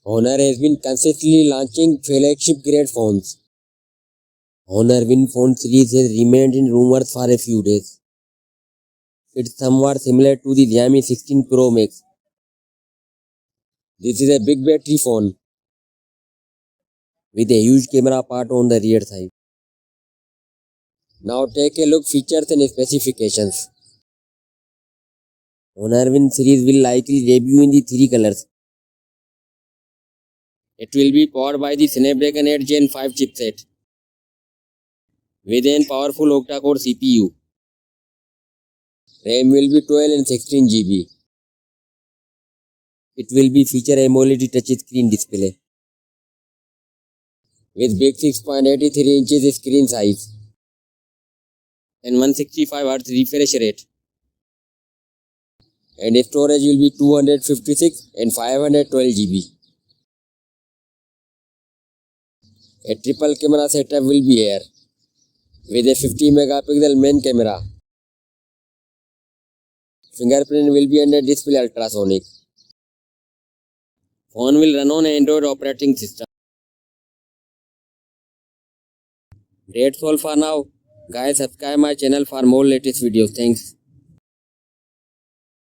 Honor has been consistently launching flagship-grade phones. Honor Win phone series has remained in rumors for a few days. It's somewhat similar to the Xiaomi 16 Pro Max. This is a big battery phone with a huge camera part on the rear side. Now take a look features and specifications. Honor Win series will likely debut in the 3 colors. It will be powered by the Snapdragon 8 Gen 5 chipset with an powerful octa-core CPU. RAM will be 12 and 16 GB. It will be feature AMOLED touchscreen display with big 6.83 inches screen size and 165Hz refresh rate. And storage will be 256 and 512 GB. A triple camera setup will be here with a 50 megapixel main camera. Fingerprint will be under display ultrasonic. Phone will run on Android operating system. That's all for now. Guys, subscribe my channel for more latest videos. Thanks.